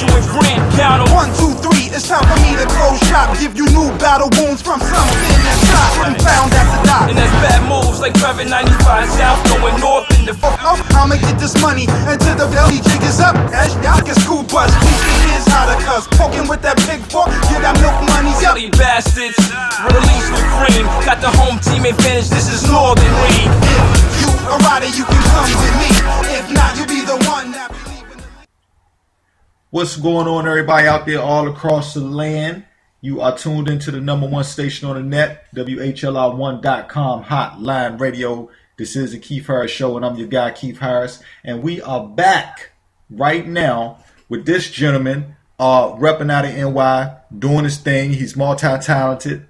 you in green. Count 'em. 1, 2, 3, it's time for me to close shop. Give you new battle wounds from something that's shot and found at the dock. And that's bad moves like driving 95 south, going north in the I'ma get this money until the belly jig is up. As y'all can school bus, teach the kids how to cuss. Poking with that big fork, get that milk money up. silly bastards. Release the cream, got the home team advantage. This is Northern League. If you a rider, you can come with me. If not, you'll be the one that be leaving. What's going on, everybody out there all across the land? You are tuned into the #1 station on the net, WHLR1.com Hotline Radio. This is the Keith Harris Show, and I'm your guy, Keith Harris. And we are back right now with this gentleman repping out of NY, doing his thing. He's multi-talented.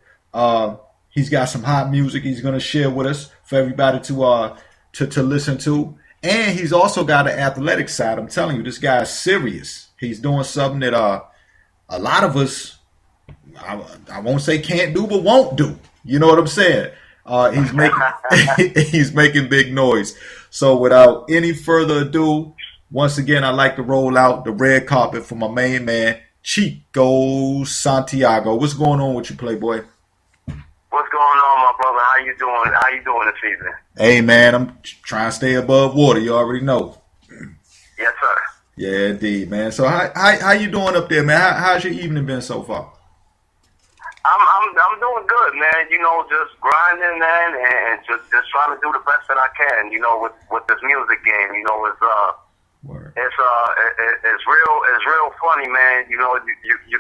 He's got some hot music he's going to share with us for everybody to listen to. And he's also got an athletic side. I'm telling you, this guy is serious. He's doing something that a lot of us, I won't say can't do, but won't do. You know what I'm saying? He's making big noise. So without any further ado, once again, I'd like to roll out the red carpet for my main man, Chico Santiago. What's going on with you, Playboy? What's going on, my brother? How you doing? How you doing this evening? Hey, man, I'm trying to stay above water. You already know. Yes, sir. Yeah, indeed, man. So how you doing up there, man? How's your evening been so far? I'm doing good, man. You know, just grinding, man, and just trying to do the best that I can. You know, with this music game. You know, it's real funny, man. You know, you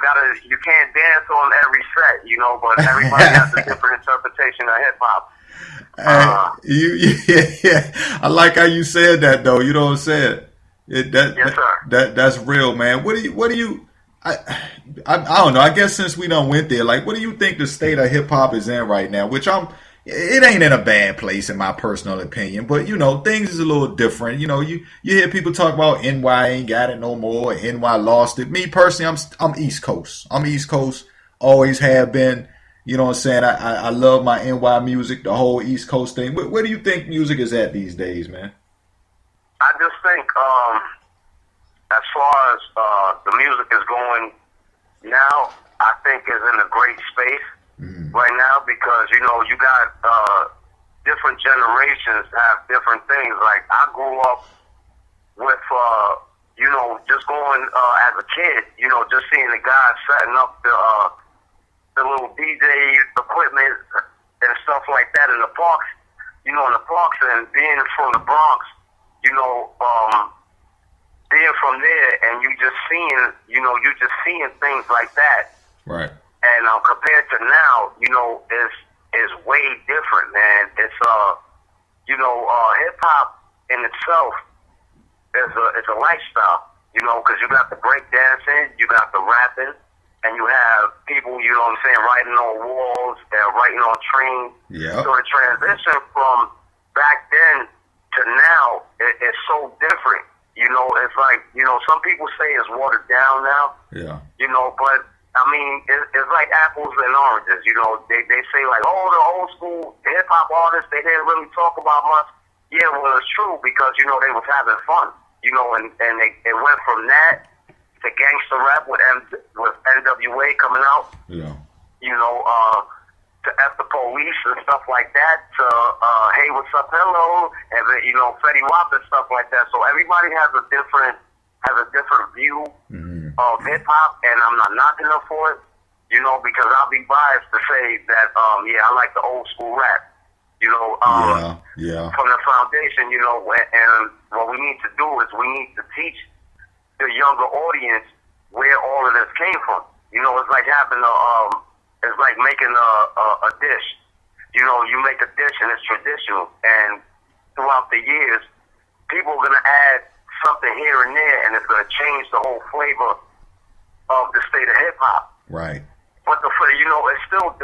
can't dance on every set, you know, but everybody has a different interpretation of hip hop. I like how you said that, though. You know what I'm saying? Yes, sir. That's real, man. What do you? I don't know. I guess since we done went there, like, what do you think the state of hip hop is in right now? Which it ain't in a bad place in my personal opinion, but you know, things is a little different. You know, you hear people talk about NY ain't got it no more, or NY lost it. Me personally, I'm East Coast. I'm East Coast. Always have been. You know what I'm saying? I love my NY music, the whole East Coast thing. Where do you think music is at these days, man? I just think, as far as the music is going now, I think is in a great space right now because, you know, you got different generations have different things. Like, I grew up with, you know, just going as a kid, you know, just seeing the guys setting up the little DJ equipment and stuff like that in the parks, you know, in the parks, and being from the Bronx, you know, being from there, and you just seeing things like that. Right. And compared to now, you know, is way different, man. It's you know, hip hop in itself is a lifestyle, you know, because you got the break dancing, you got the rapping, and you have people, you know what I'm saying, writing on walls and writing on trains. Yeah. So the transition from back then to now is so different. You know, it's like, you know, some people say it's watered down now. Yeah. You know, but I mean, it's like apples and oranges. You know, they say like, oh, the old school hip hop artists, they didn't really talk about much. Yeah, well, it's true because, you know, they was having fun. You know, and it went from that to gangster rap with NWA coming out. Yeah. You know, to F the Police and stuff like that, to Hey, What's Up, Hello, and then, you know, Fetty Wap and stuff like that. So everybody has a different view of hip hop, and I'm not knocking them for it, you know, because I'll be biased to say that yeah, I like the old school rap. You know, from the foundation, you know, and what we need to do is we need to teach the younger audience where all of this came from. You know, it's like having it's like making a dish. You know, you make a dish and it's traditional, and throughout the years, people are gonna add something here and there, and it's gonna change the whole flavor of the state of hip hop. Right. But you know, it's still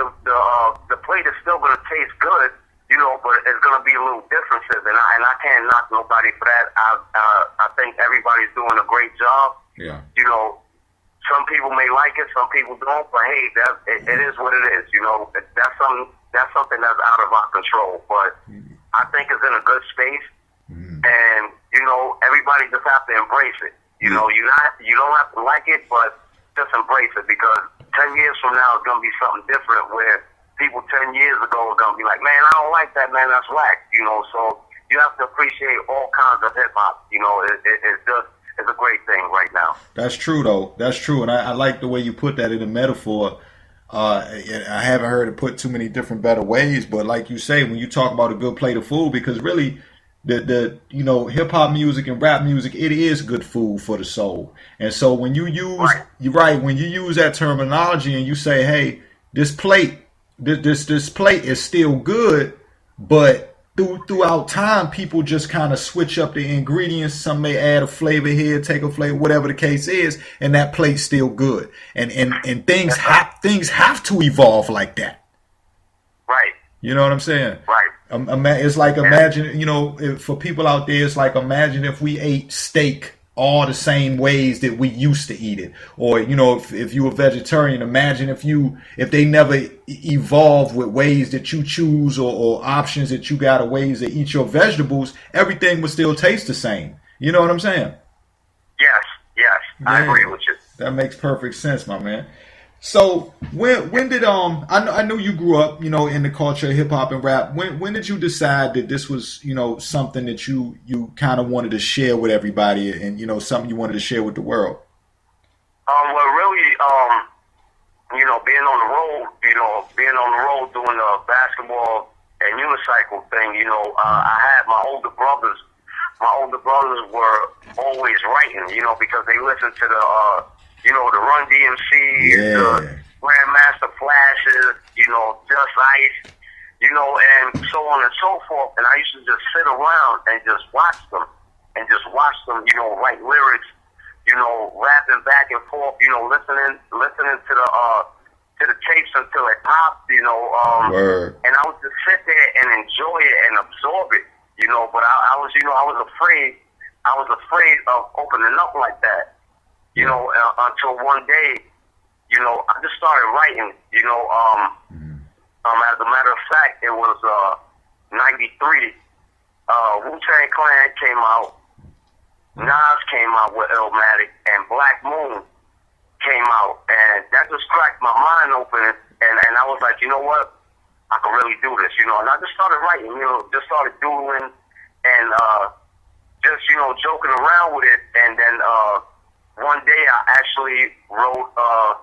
the plate is still gonna taste good. You know, but it's gonna be a little differences, and I can't knock nobody for that. I think everybody's doing a great job. Yeah. You know, some people may like it, some people don't, but hey, it is what it is. You know, that's something that's out of our control. But I think it's in a good space, and you know, everybody just have to embrace it. You know, you don't have to like it, but just embrace it, because 10 years from now it's gonna be something different, where people 10 years ago are gonna be like, man, I don't like that, man, that's whack. You know, so you have to appreciate all kinds of hip hop. You know, it's a great thing right now. That's true, though. That's true, and I like the way you put that in a metaphor. I haven't heard it put too many different better ways, but like you say, when you talk about a good plate of food, because really, the you know, hip hop music and rap music, it is good food for the soul. And so when you use when you use that terminology and you say, hey, this plate is still good, but throughout time, people just kind of switch up the ingredients. Some may add a flavor here, take a flavor, whatever the case is, and that plate's still good. And things have to evolve like that. Right. You know what I'm saying? Right. It's like, imagine, you know, for people out there, it's like, imagine if we ate steak all the same ways that we used to eat it. Or, you know, if you were vegetarian, imagine if they never evolved with ways that you choose or options that you got, or ways to eat your vegetables, everything would still taste the same. You know what I'm saying? Yes, I agree with you. That makes perfect sense, my man. So when did I know you grew up, you know, in the culture of hip hop and rap. When did you decide that this was, you know, something that you kind of wanted to share with everybody, and, you know, something you wanted to share with the world? Well, really, you know, being on the road doing the basketball and unicycle thing, you know, I had my older brothers. My older brothers were always writing, you know, because they listened to the you know, the Run DMC, the Grandmaster Flashes, you know, Just Ice, you know, and so on and so forth. And I used to just sit around and just watch them, you know, write lyrics, you know, rapping back and forth, you know, listening to the tapes until it popped, you know, and I would just sit there and enjoy it and absorb it, you know. But I was afraid of opening up like that. You know, until one day, you know, I just started writing, you know, as a matter of fact, it was, 93, Wu-Tang Clan came out, Nas came out with Illmatic, and Black Moon came out, and that just cracked my mind open, and I was like, you know what, I can really do this, you know, and I just started writing, you know, just started doodling, and, just, you know, joking around with it, and then, one day I actually wrote a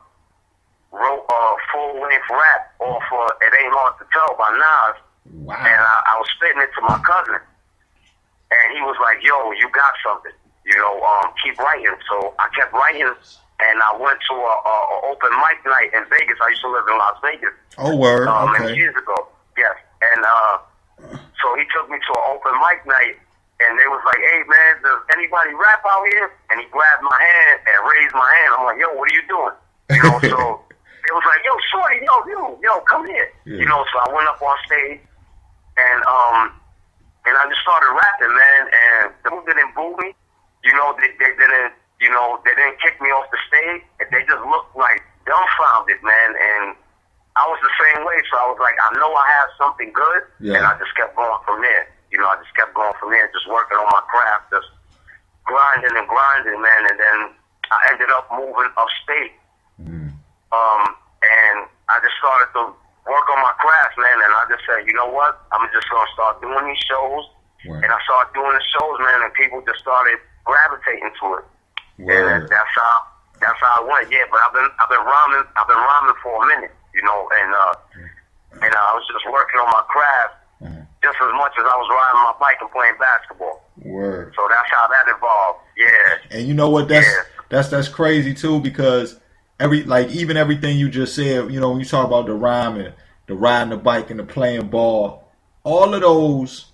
full-length rap off of It Ain't Hard to Tell by Nas. Wow. And I was spitting it to my cousin. And he was like, yo, you got something. You know, keep writing. So I kept writing, and I went to a open mic night in Vegas. I used to live in Las Vegas. Oh, word. Many years ago. Yes. And so he took me to an open mic night. And they was like, hey, man, does anybody rap out here? And he grabbed my hand and raised my hand. I'm like, yo, what are you doing? You know, so it was like, yo, shorty, yo, come here. Yeah. You know, so I went up on stage, and I just started rapping, man. And they didn't boo me. You know, they didn't kick me off the stage. And they just looked like dumbfounded, man. And I was the same way. So I was like, I know I have something good. Yeah. And I just kept going from there. You know, I just kept going from there, just working on my craft, just grinding, man. And then I ended up moving upstate. And I just started to work on my craft, man. And I just said, you know what? I'm just going to start doing these shows. Word. And I started doing the shows, man, and people just started gravitating to it. Word. And that's how it went. Yeah, but I've been rhyming for a minute, you know, and I was just working on my craft. Just as much as I was riding my bike and playing basketball. Word. So that's how that evolved. Yeah. And you know what? That's crazy too, because even everything you just said, you know, when you talk about the rhyme and the riding the bike and the playing ball, all of those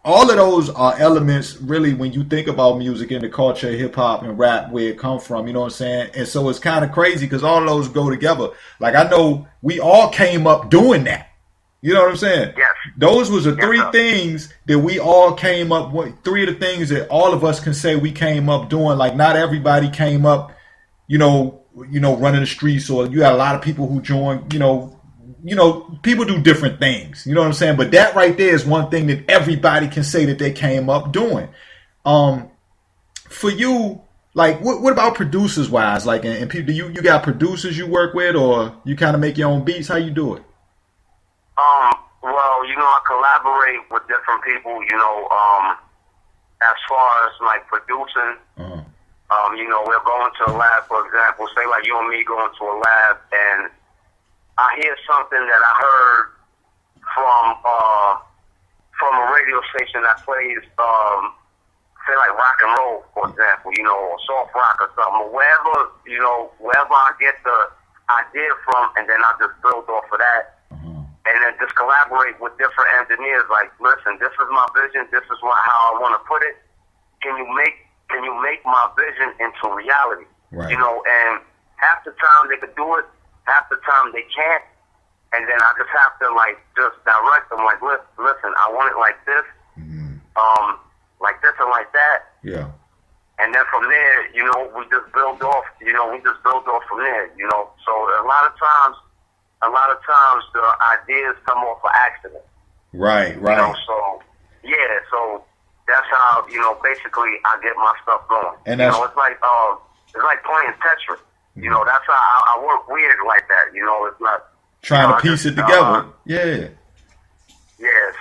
are elements, really, when you think about music and the culture of hip hop and rap, where it come from, you know what I'm saying? And so it's kind of crazy because all of those go together. Like, I know we all came up doing that. You know what I'm saying? Yes. Those was the three things that we all came up with. Three of the things that all of us can say we came up doing. Like, not everybody came up, you know, running the streets, or you had a lot of people who joined, you know, people do different things. You know what I'm saying? But that right there is one thing that everybody can say that they came up doing. for you, like, what about producers wise? Like, and people, do you got producers you work with, or you kind of make your own beats? How you do it? Well, I collaborate with different people, as far as like producing. We're going to a lab, for example, say like you and me going to a lab, and I hear something that I heard from a radio station that plays, say like rock and roll, for example, or soft rock or something, or wherever I get the idea from, and then I just build off of that. And then just collaborate with different engineers. Like, listen, this is my vision. This is how I want to put it. Can you make my vision into reality? Right. And half the time they could do it, half the time they can't. And then I just have to just direct them. Like, listen, I want it like this, like this and like that. Yeah. And then from there, we just build off. From there. So a lot of times the ideas come off of accident. Right. So that's how, basically I get my stuff going. And that's, it's like playing Tetris. That's how I work weird like that. It's not trying to piece it together. Yeah,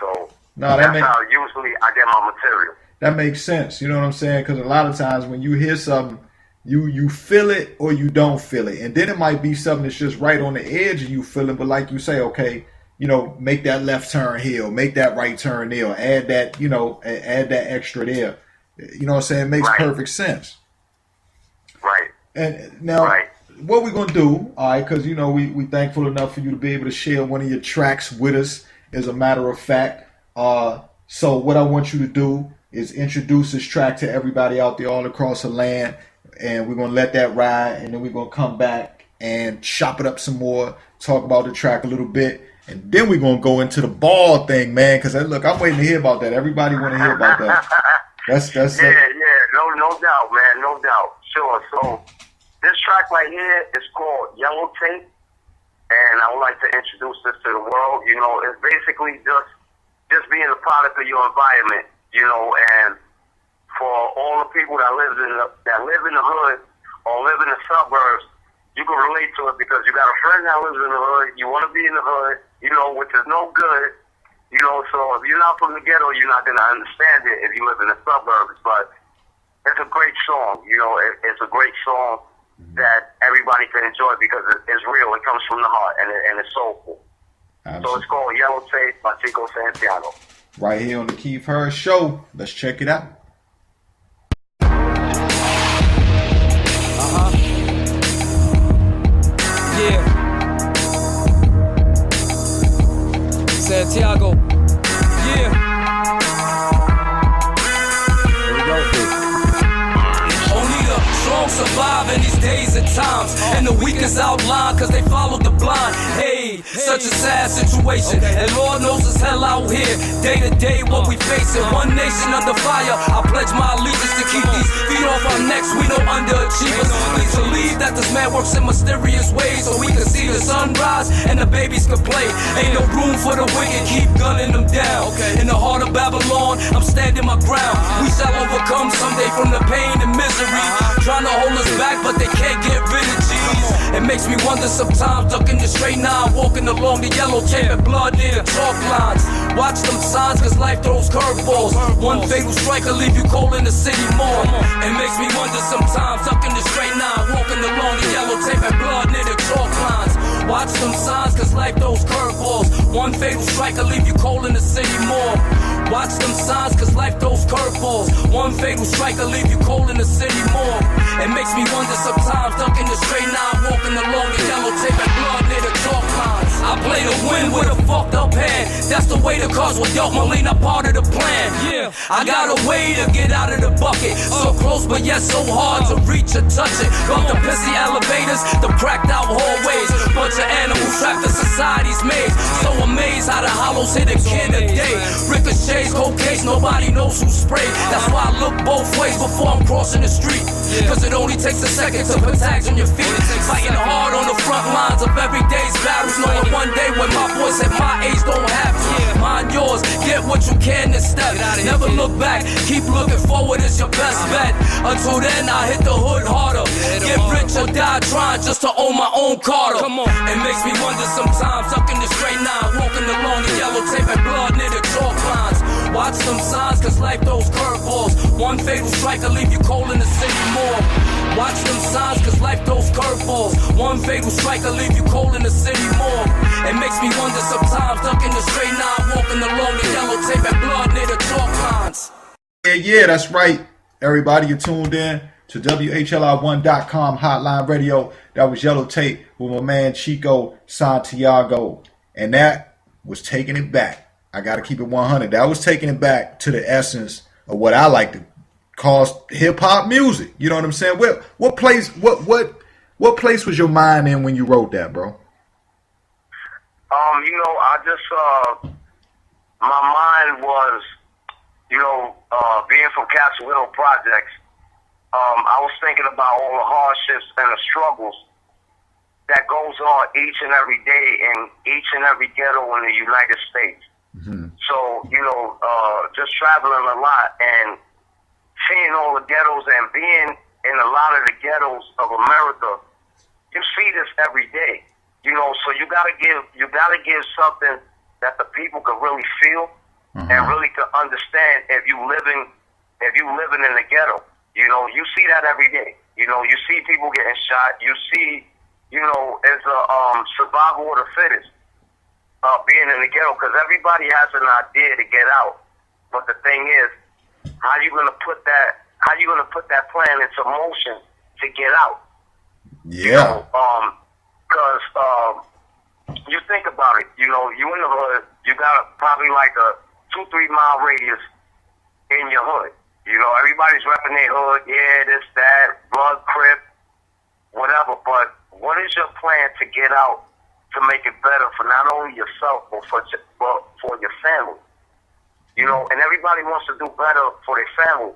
so no, that's how usually I get my material. That makes sense. You know what I'm saying? Because a lot of times when you hear something, you feel it or you don't feel it. And then it might be something that's just right on the edge of you feeling, but like you say, okay, make that left turn here, make that right turn there, add that, add that extra there. You know what I'm saying? It makes perfect sense. Right. And now, what we're going to do, all right, because, we thankful enough for you to be able to share one of your tracks with us, as a matter of fact. So what I want you to do is introduce this track to everybody out there all across the land. And we're going to let that ride, and then we're going to come back and chop it up some more, talk about the track a little bit, and then we're going to go into the ball thing, man, because, look, I'm waiting to hear about that. Everybody want to hear about that. That's no doubt, man, no doubt. Sure. So this track right here is called Yellow Tape, and I would like to introduce this to the world. It's basically just being a product of your environment, and for all the people that live in the hood or live in the suburbs, you can relate to it because you got a friend that lives in the hood. You want to be in the hood, which is no good. So if you're not from the ghetto, you're not going to understand it if you live in the suburbs. But it's a great song. It's a great song that everybody can enjoy because it's real. It comes from the heart and it's soulful. Absolutely. So it's called Yellow Tape by Chico Santiago. Right here on the Keith Harris Show. Let's check it out. Yeah. Santiago. Yeah. Here we go. Only the strong survive in these days and times, and the weak is outlined cause they followed the blind. Hey, such a sad situation, and Lord knows it's hell out here. Day to day what we facing, one nation under fire. I pledge my allegiance to keep these feet off our necks. We no underachievers. Please believe that this man works in mysterious ways, so we can see the sunrise and the babies can play. Ain't no room for the wicked, keep gunning them down. In the heart of Babylon, I'm standing my ground. We shall overcome someday from the pain and misery. Trying to hold us back, but they can't get rid of G's. It makes me wonder sometimes, ducking the straight nine, walking along the yellow tape and blood near the chalk lines. Watch them signs, cause life throws curveballs. One fatal strike will leave you cold in the city more. It makes me wonder sometimes, ducking the straight nine, walking along the yellow tape and blood near the chalk lines. Watch them signs, cause life throws curveballs. One fatal strike will leave you cold in the city more. Watch them signs, cause life throws curveballs. One fatal strike will leave you cold in the city more. It makes me wonder sometimes, ducking the straight nine, walking along the yellow tape and blood near the chalk lines. I play to win with a fucked up hand. That's the way the cards were dealt, Molina part of the plan. Yeah, I got a way to get out of the bucket. So close but yet so hard to reach or touch it. Up the pissy elevators, the cracked out hallways. Bunch of animals trapped in society's maze. So amazed how the hollows hit a kid a day. Ricochets, cold case, nobody knows who sprayed. That's why I look both ways before I'm crossing the street. Cause it only takes a second to put tags on your feet. Fighting hard on the front lines of everyday's battles, knowing one day when my boys at my age don't have to. Mind yours, get what you can instead. never look back. Keep looking forward, it's your best bet. Until then, I hit the hood harder. Get rich or die trying just to own my own Carter. Come on. It makes me wonder sometimes, stuck in the straight line, walking along the yellow tape and blood near the chalk lines. Watch them signs, cause life throws curveballs. One fatal strike will leave you cold in the city morgue. Watch them signs, cause life throws curveballs. One fatal strike will leave you cold in the city morgue. It makes me wonder sometimes, stuck in the straight line, walking along the yellow tape and blood near the chalk lines. Yeah, that's right. Everybody, you tuned in to WHLI1.com Hotline Radio. That was Yellow Tape with my man Chico Santiago. And that was taking it back. I got to keep it 100. That was taking it back to the essence of what I like to call hip-hop music. You know what I'm saying? What place was your mind in when you wrote that, bro? I just, my mind was, being from Castle Hill Projects, I was thinking about all the hardships and the struggles that goes on each and every day in each and every ghetto in the United States. Mm-hmm. So, just traveling a lot and seeing all the ghettos and being in a lot of the ghettos of America, you see this every day. So you gotta give something that the people can really feel and really can understand if you living in the ghetto. You see that every day. You see people getting shot. You see, it's a survival of the fittest being in the ghetto, because everybody has an idea to get out. But the thing is, how you gonna put that plan into motion to get out? Yeah. Because you think about it, you in the hood, you got probably like a 2-3 mile radius in your hood. Everybody's repping their hood, this, that, blood, crip, whatever. But what is your plan to get out to make it better for not only yourself, but for your family? And everybody wants to do better for their family.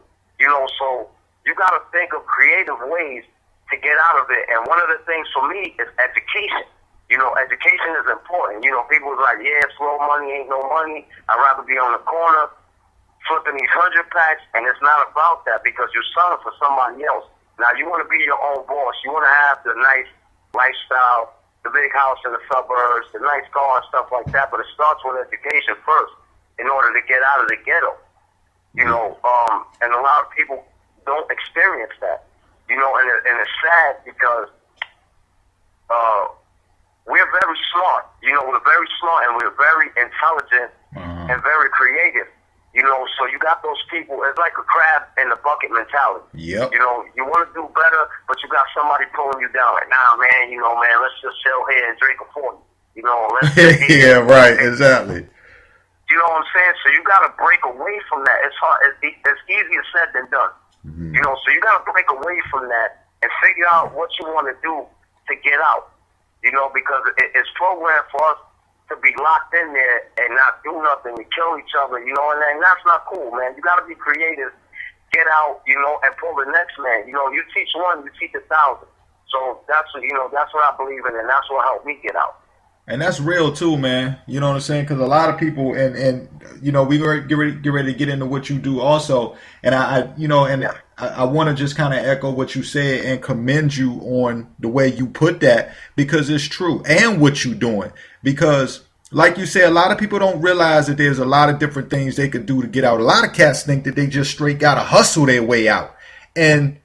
So you got to think of creative ways to get out of it. And one of the things for me is education. Education is important. People are like, slow money ain't no money. I'd rather be on the corner flipping these 100 packs, and it's not about that, because you're selling for somebody else. Now, you want to be your own boss. You want to have the nice lifestyle, the big house in the suburbs, the nice car and stuff like that, but it starts with education first in order to get out of the ghetto. And a lot of people don't experience that. And it's sad because we're very smart. We're very smart and we're very intelligent and very creative. So you got those people, it's like a crab in the bucket mentality. Yep. You want to do better, but you got somebody pulling you down. Like, nah, man, let's just chill here and drink a 40. Let's yeah, right, exactly. You know what I'm saying? So you got to break away from that. It's hard. It's easier said than done. Mm-hmm. So you got to break away from that and figure out what you want to do to get out. Because it's programmed for us to be locked in there and not do nothing, to kill each other, and that's not cool, man. You gotta be creative, get out, and pull the next man. You teach one, you teach 1,000. So that's what I believe in, and that's what helped me get out. And that's real too, man. You know what I'm saying? Because a lot of people, and we get ready to get into what you do also. And I want to just kind of echo what you said and commend you on the way you put that, because it's true, and what you're doing. Because, like you said, a lot of people don't realize that there's a lot of different things they could do to get out. A lot of cats think that they just straight gotta hustle their way out, and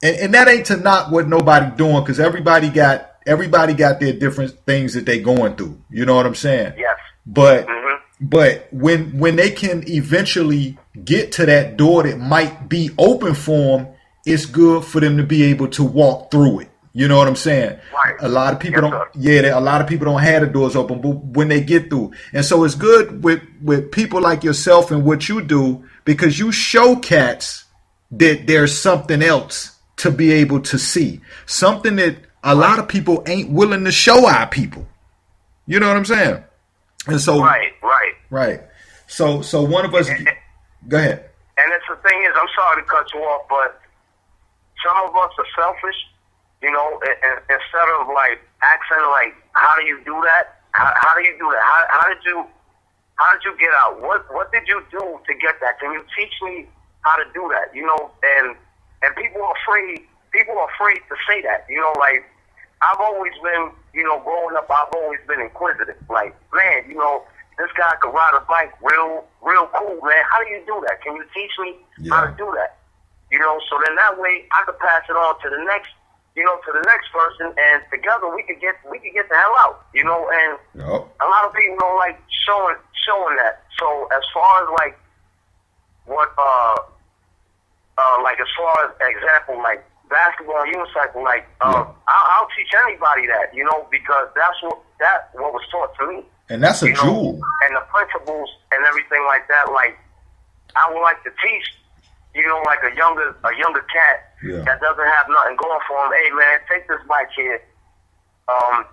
that ain't to knock what nobody doing, because everybody got their different things that they going through. You know what I'm saying? Yes. But when they can eventually get to that door that might be open for them, it's good for them to be able to walk through it. You know what I'm saying? Right. A lot of people a lot of people don't have the doors open, but when they get through. And so it's good with people like yourself and what you do, because you show cats that there's something else to be able to see. Something that a lot of people ain't willing to show our people. You know what I'm saying? And so Right. So one of us go ahead. And it's the thing is, I'm sorry to cut you off, but some of us are selfish. Instead of like asking, like, how do you do that? How do you do that? How did you get out? What did you do to get that? Can you teach me how to do that? You know, and people are afraid. People are afraid to say that. You know, like I've always been, you know, growing up, I've always been inquisitive. Like, man, you know, this guy could ride a bike real cool, man. How do you do that? Can you teach me how to do that? You know, so then that way I could pass it on to the next, you know, to the next person, and together we could get the hell out. You know, and a lot of people don't like showing that. So as far as like what like as far as example, like basketball unicycle, like I'll teach anybody that, you know, because that's what was taught to me. And that's a jewel. And the principles and everything like that, like I would like to teach, you know, like a younger cat that doesn't have nothing going for him. Hey man, take this bike here.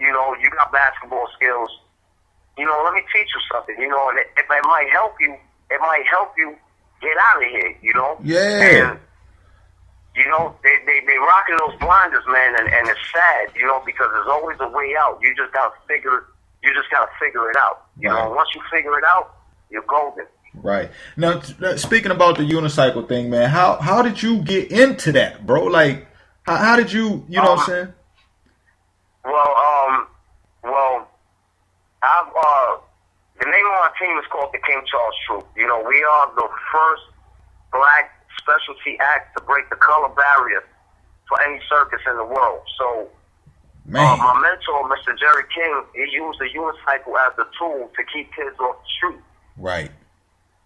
You know, you got basketball skills. You know, let me teach you something. You know, and it might help you. It might help you get out of here. You know. Yeah. And, you know, they rocking those blinders, man, and it's sad. You know, because there's always a way out. You just gotta figure it out. You know, once you figure it out, you're golden. Right. Now, speaking about the unicycle thing, man, how did you get into that, bro? Like, how did you know what I'm saying? Well, I've the name of our team is called the King Charles Troop. You know, we are the first black specialty act to break the color barrier for any circus in the world. So, my mentor, Mr. Jerry King, he used the unicycle as a tool to keep kids off the street. Right.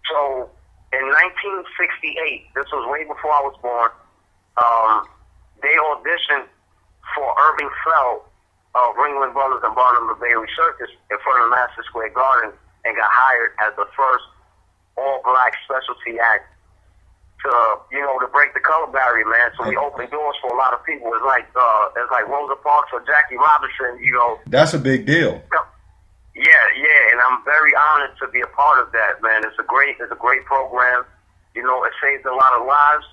So, in 1968, this was way before I was born, they auditioned for Irving Fell of Ringling Brothers and Barnum the Bailey Circus in front of Madison Square Garden and got hired as the first all-black specialty act to, you know, to break the color barrier, man. So we opened doors for a lot of people. It's like Rosa Parks or Jackie Robinson, you know. That's a big deal. Yeah, and I'm very honored to be a part of that, man. It's a great program. You know, it saved a lot of lives.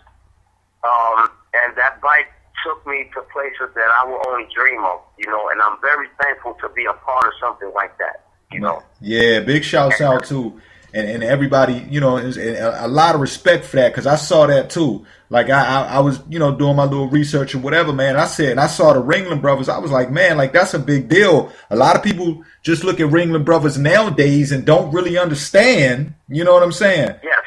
And that bike took me to places that I will only dream of, you know, and I'm very thankful to be a part of something like that, you know. Yeah, big shouts out to and everybody, you know, and a lot of respect for that, because I saw that too. Like I was, you know, doing my little research or whatever, man. I saw the Ringling Brothers. I was like, man, like that's a big deal. A lot of people just look at Ringling Brothers nowadays and don't really understand. You know what I'm saying? Yes.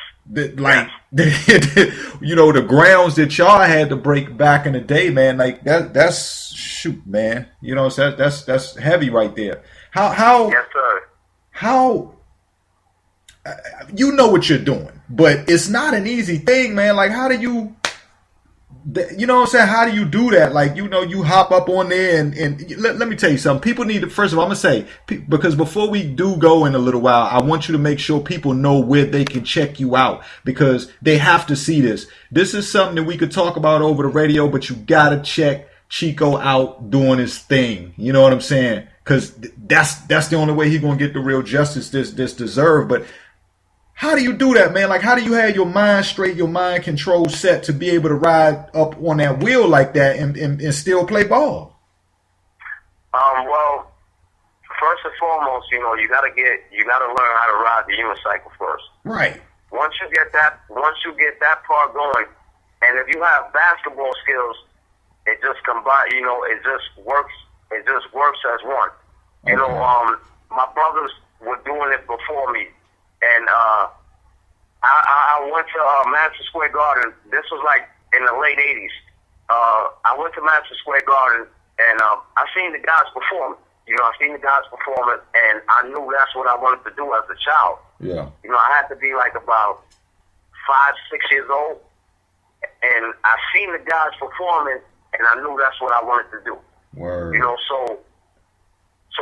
You know, the grounds that y'all had to break back in the day, man. Like that's shoot, man. You know, so that's heavy right there. How? Yes, sir. How? You know what you're doing, but it's not an easy thing, man. Like, how do you know what I'm saying? How do you do that? Like, you know, you hop up on there and let me tell you something. People need to, first of all, I'm going to say, because before we do go in a little while, I want you to make sure people know where they can check you out, because they have to see this. This is something that we could talk about over the radio, but you got to check Chico out doing his thing. You know what I'm saying? Because that's the only way he's going to get the real justice this deserved. But how do you do that, man? Like, how do you have your mind straight, your mind control set to be able to ride up on that wheel like that and still play ball? Well, first and foremost, you know, you gotta learn how to ride the unicycle first. Right. Once you get that part going, and if you have basketball skills, it just combine. You know, it just works as one. Okay. You know, my brothers were doing it before me. And I went to Madison Square Garden. This was like in the late 80s. I went to Madison Square Garden, and I seen the guys perform. You know, and I knew that's what I wanted to do as a child. Yeah. You know, I had to be like about 5-6 years old, and I seen the guys performing, and I knew that's what I wanted to do. Word. You know, So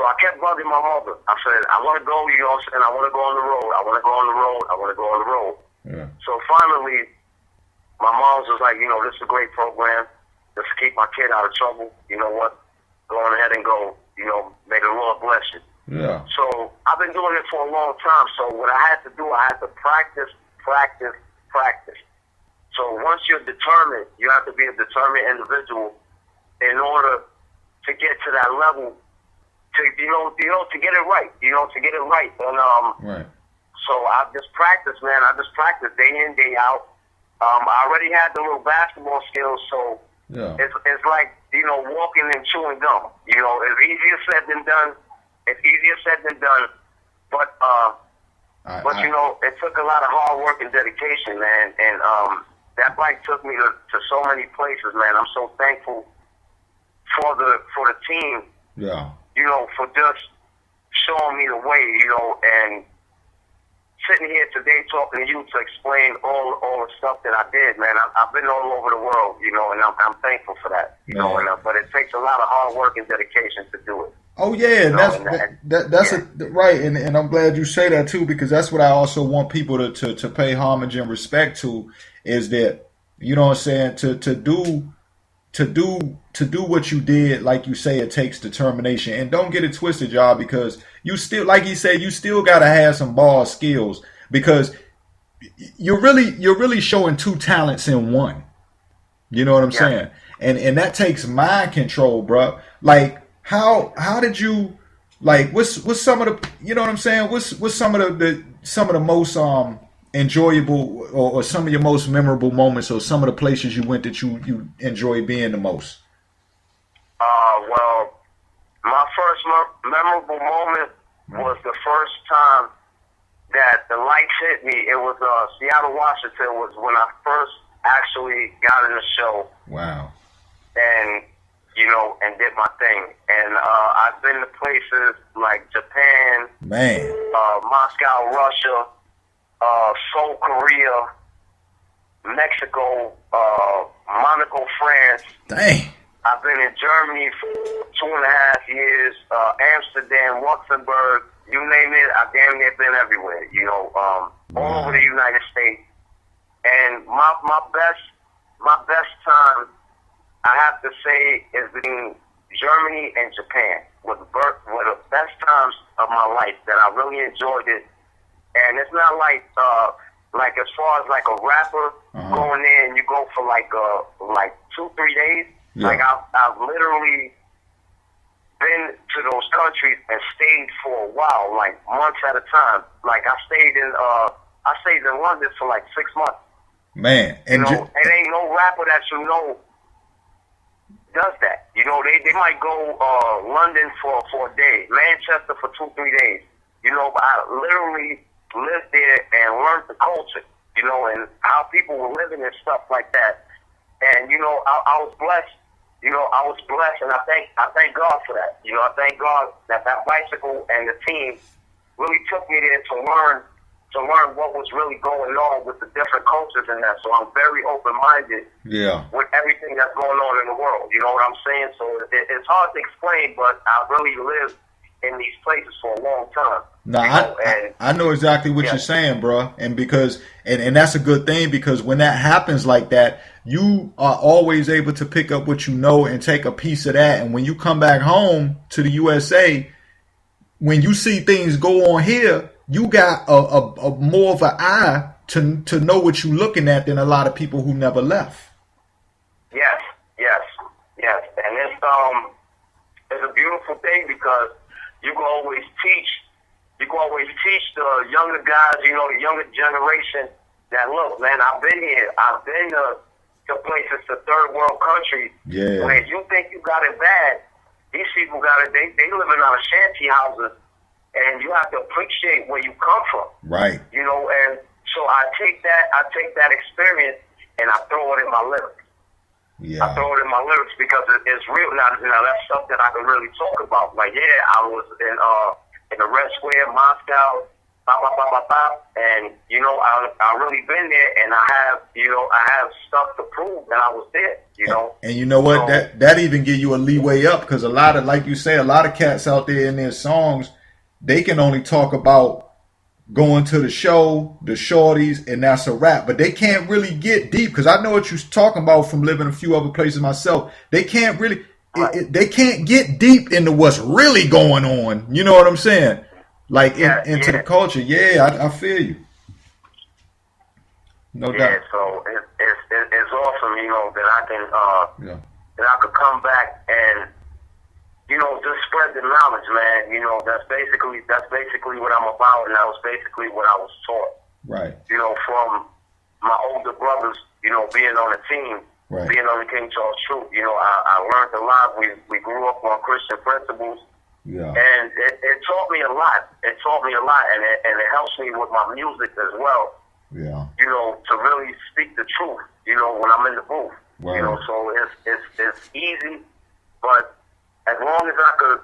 I kept bugging my mother. I said, I want to go, you know what I'm saying? I want to go on the road. Yeah. So finally, my mom was like, you know, this is a great program. Just to keep my kid out of trouble. You know what? Go on ahead and go. You know, may the Lord bless you. Yeah. So I've been doing it for a long time. So what I had to do, I had to practice. So once you're determined, you have to be a determined individual in order to get to that level. To get it right, And right. so I just practice, man. I just practice day in, day out. I already had the little basketball skills, so it's like, you know, walking and chewing gum. You know, it's easier said than done. But you know, it took a lot of hard work and dedication, man. And that bike took me to so many places, man. I'm so thankful for the team. Yeah. You know, for just showing me the way, you know, and sitting here today talking to you to explain all the stuff that I did, man. I've been all over the world, you know, and I'm thankful for that, you know. And, but it takes a lot of hard work and dedication to do it. Oh yeah, that's right, and I'm glad you say that too, because that's what I also want people to pay homage and respect to, is that, you know what I'm saying, to do what you did, like you say, it takes determination. And don't get it twisted, y'all, because you still, like he said, you still gotta have some ball skills, because you're really showing two talents in one. You know what I'm saying? And that takes mind control, bro. Like, how did you, like, what's some of the, you know what I'm saying? What's some of the most enjoyable or some of your most memorable moments, or some of the places you went that you enjoy being the most? Well, my first memorable moment was the first time that the lights hit me. It was Seattle, Washington, was when I first actually got in the show. Wow. And, you know, and did my thing. And I've been to places like Japan, Moscow, Russia, Seoul, Korea, Mexico, Monaco, France. Dang. I've been in Germany for 2.5 years, Amsterdam, Luxembourg, you name it. I've damn near been everywhere, you know, all over the United States. And my best time, I have to say, is between Germany and Japan. Were the best times of my life that I really enjoyed it. And it's not like as far as like a rapper going there and you go for like 2-3 days. Yeah. Like I've literally been to those countries and stayed for a while, like months at a time. Like I stayed in London for like 6 months. Man, and you know, it ain't no rapper that you know does that. You know, they might go London for a day, Manchester for 2-3 days. You know, but I literally lived there and learned the culture, you know, and how people were living and stuff like that. And you know, I was blessed. You know, I was blessed, and I thank God for that. You know, I thank God that bicycle and the team really took me there to learn what was really going on with the different cultures and that. So I'm very open-minded with everything that's going on in the world. You know what I'm saying? So it's hard to explain, but I really lived in these places for a long time. No, I know exactly what you're saying, bro. And because and that's a good thing, because when that happens like that, you are always able to pick up what you know and take a piece of that. And when you come back home to the USA, when you see things go on here, you got a more of an eye to know what you're looking at than a lot of people who never left. Yes. And it's a beautiful thing, because you can always teach the younger guys, you know, the younger generation, that look, man, I've been here. I've been to places, to third world countries, where you think you got it bad. These people got it. They living out of shanty houses, and you have to appreciate where you come from. Right. You know, and so I take that experience and I throw it in my lyrics. Yeah. I throw it in my lyrics because it's real. Now that's stuff that I can really talk about. Like, I was in the Red Square, Moscow, and you know, I really been there, and I have stuff to prove that I was there. You know, and you know what? So, that even give you a leeway up, because a lot of, like you say, a lot of cats out there in their songs, they can only talk about going to the show, the shorties, and that's a wrap. But they can't really get deep, because I know what you're talking about from living a few other places myself. They can't really, they can't get deep into what's really going on. You know what I'm saying? Like into the culture. I feel you. No doubt. So it's awesome, you know, that I can that I could come back and, just spread the knowledge, man. That's basically what I'm about, and that was basically what I was taught. Right. From my older brothers, being on the team, Right. being on the King Charles Troop, I learned a lot. We grew up on Christian principles. Yeah. And it taught me a lot. It taught me a lot, and it helps me with my music as well. Yeah. To really speak the truth. When I'm in the booth. Wow. So it's easy, but as long as I could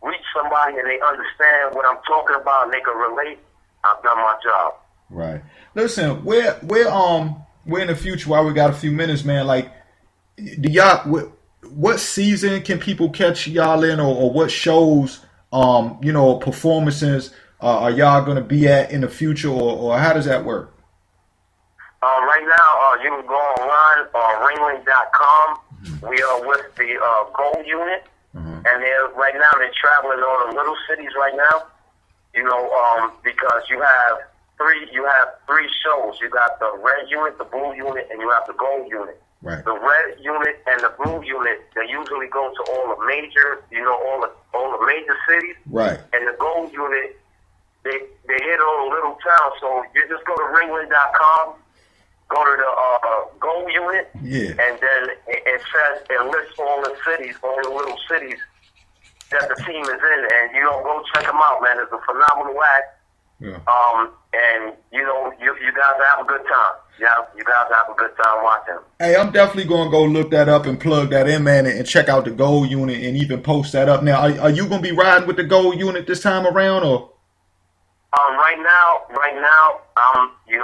reach somebody and they understand what I'm talking about and they can relate, I've done my job. Right. Listen, we're in the future. While we got a few minutes, man. Like, do y'all? What season can people catch y'all in, or what shows, performances are y'all going to be at in the future, or how does that work? Right now, you can go online on ringling.com. We are with the Gold Unit, and right now they're traveling all the little cities right now. Because you have three shows. You got the Red Unit, the Blue Unit, and you have the Gold Unit. Right. The Red Unit and the Blue Unit, they usually go to all the major, all the major cities. Right. And the Gold Unit, they hit all the little towns. So you just go to ringling.com, go to the Gold Unit, and then it lists all the cities, all the little cities that the team is in, and go check them out, man. It's a phenomenal act. Yeah. And you guys have a good time. Yeah, you guys have a good time watching. Hey, I'm definitely gonna go look that up and plug that in, man, and check out the Gold Unit and even post that up. Now, are you gonna be riding with the Gold Unit this time around, or? Right now,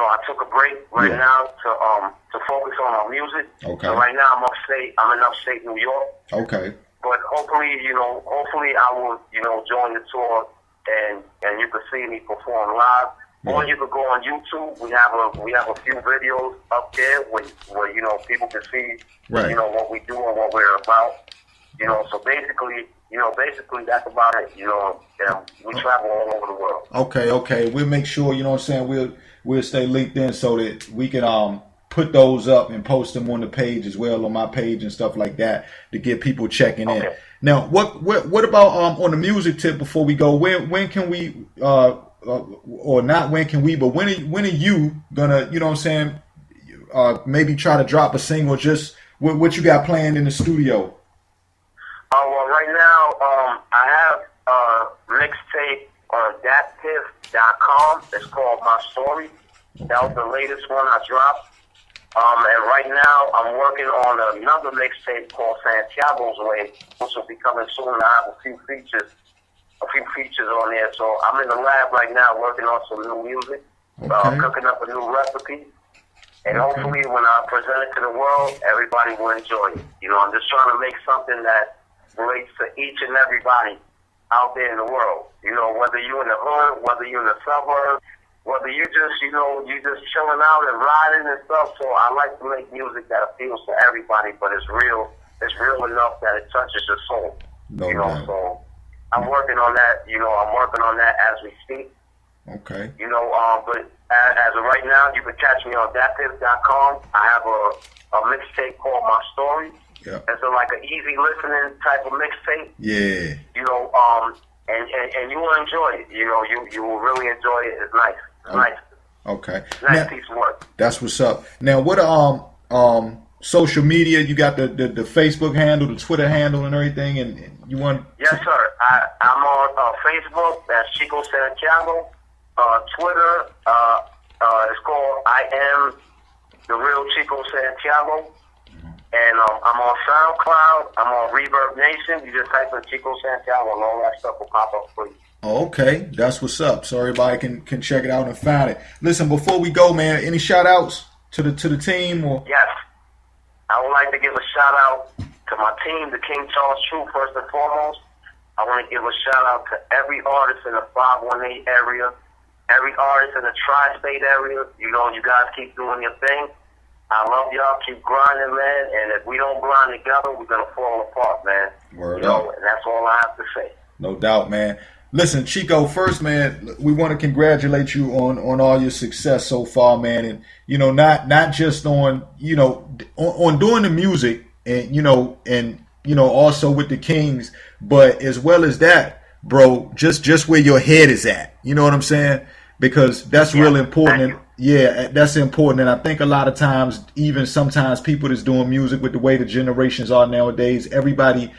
I took a break now to focus on our music. Okay. So right now I'm in upstate New York. Okay. But hopefully I will, join the tour and you can see me perform live. Yeah. Or you can go on YouTube. We have a few videos up there where people can see Right. What we do and what we're about. So basically that's about it. And we travel all over the world. Okay. We'll make sure, we'll stay linked in so that we can put those up and post them on the page as well, on my page and stuff like that, to get people checking in. Now, what about on the music tip before we go? When can we or not when can we, but when are you gonna, maybe try to drop a single? Just what you got planned in the studio? Well, right now, I have a mixtape on D.M.V.KeithHarris.com. It's called My Story. That was the latest one I dropped. And right now, I'm working on another mixtape called Santiago's Way, which will be coming soon. I have a few features on there. So I'm in the lab right now working on some new music, cooking up a new recipe. And hopefully when I present it to the world, everybody will enjoy it. I'm just trying to make something that relates to each and everybody out there in the world. Whether you're in the hood, whether you're in the suburbs, whether you just, you just chilling out and riding and stuff. So I like to make music that appeals to everybody, but it's real enough that it touches your soul. So I'm working on that. I'm working on that as we speak. Okay. But as of right now, you can catch me on DatPiff.com. I have a mixtape called My Story. Yeah. It's like an easy listening type of mixtape. Yeah. And you will enjoy it. You will really enjoy it. It's nice. It's nice. Okay. Nice piece of work. That's what's up. Now, what social media? You got the Facebook handle, the Twitter handle, and everything, and you want? Yes, sir. I'm on Facebook. That's Chico Santiago. Twitter. It's called I Am the Real Chico Santiago. And I'm on SoundCloud. I'm on Reverb Nation. You just type in Chico Santiago, and all that stuff will pop up for you. Okay, that's what's up. So everybody can check it out and find it. Listen, before we go, man, any shout outs to the team? Or? Yes. I would like to give a shout out to my team, the King Charles Troop, first and foremost. I want to give a shout out to every artist in the 518 area, every artist in the tri-state area. You guys keep doing your thing. I love y'all. Keep grinding, man. And if we don't grind together, we're going to fall apart, man. Word up. And that's all I have to say. No doubt, man. Listen, Chico, first, man, we want to congratulate you on all your success so far, man. And, not just on, on doing the music and, and also with the Kings. But as well as that, bro, just where your head is at. You know what I'm saying? Because that's really important. And, yeah, that's important. And I think a lot of times, even sometimes people that's doing music with the way the generations are nowadays, everybody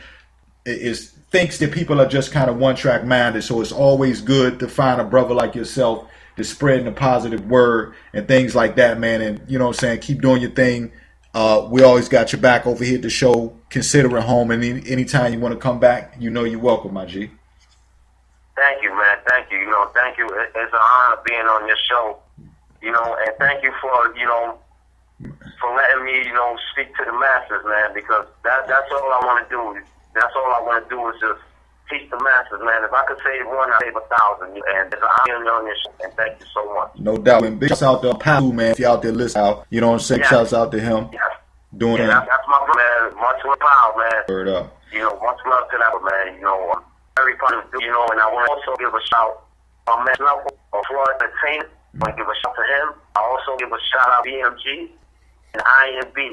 thinks that people are just kind of one track minded. So it's always good to find a brother like yourself that's spreading the positive word and things like that, man. And you know what I'm saying, keep doing your thing. We always got your back over here at the show. Consider it home, and anytime you want to come back, you're welcome, my G. Thank you, man. Thank you. Thank you. It's an honor being on your show. And thank you for letting me, speak to the masses, man. Because that's all I want to do. That's all I want to do is just teach the masses, man. If I could save one, I'd save 1,000. And it's an honor on your show. And thank you so much. No doubt. And big shouts out to Palu, man. If you out there listening, you know what I'm saying? Yeah. Shouts out to him. Yeah. Doing that's my brother, man. Much love, man. Word up. Much love to that, man. I'm very proud of you, and I want to also give a shout on Matt Level of Florida Entertainment. I want to give a shout to him. I also give a shout out to D.M.V. and I.M.B.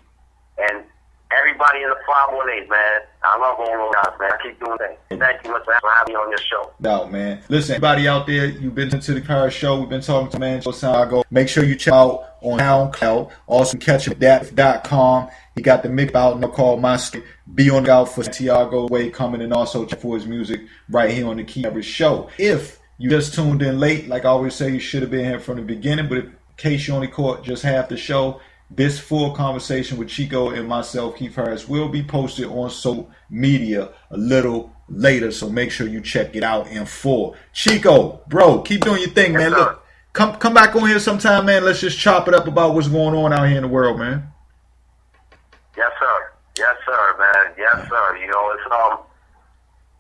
and everybody in the 518, man. I love all those guys, man. I keep doing things. Thank you much for having me on your show. No, man. Listen, everybody out there, you've been to the Harris Show. We've been talking to man Chico Santiago. Make sure you check out on SoundCloud. Also catch him at D.M.V.KeithHarris. He got the mix out now called My Skin. Be on the out for Santiago Way coming, and also check for his music right here on the Keith Harris Show. If you just tuned in late, like I always say, you should have been here from the beginning. But in case you only caught just half the show, this full conversation with Chico and myself, Keith Harris, will be posted on social media a little later. So make sure you check it out in full. Chico, bro, keep doing your thing, man. Look, come back on here sometime, man. Let's just chop it up about what's going on out here in the world, man. Yes, sir. Yes, sir, man. Yes, sir.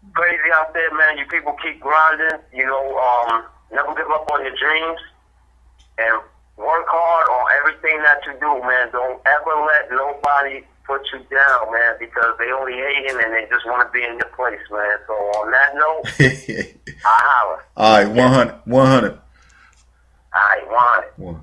It's crazy out there, man. You people keep grinding. Never give up on your dreams and work hard on everything that you do, man. Don't ever let nobody put you down, man, because they only hating and they just want to be in your place, man. So on that note, I holler. All right, 100. 100. All right, 100.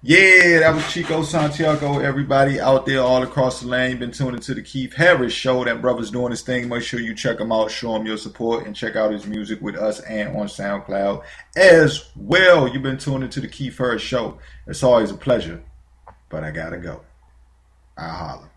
Yeah, that was Chico Santiago. Everybody out there all across the lane been tuning to the Keith Harris Show. That brother's doing his thing. Make sure you check him out, show him your support, and check out his music with us and on SoundCloud as well. You've been tuning to the Keith Harris Show. It's always a pleasure, but I gotta go. I'll holler.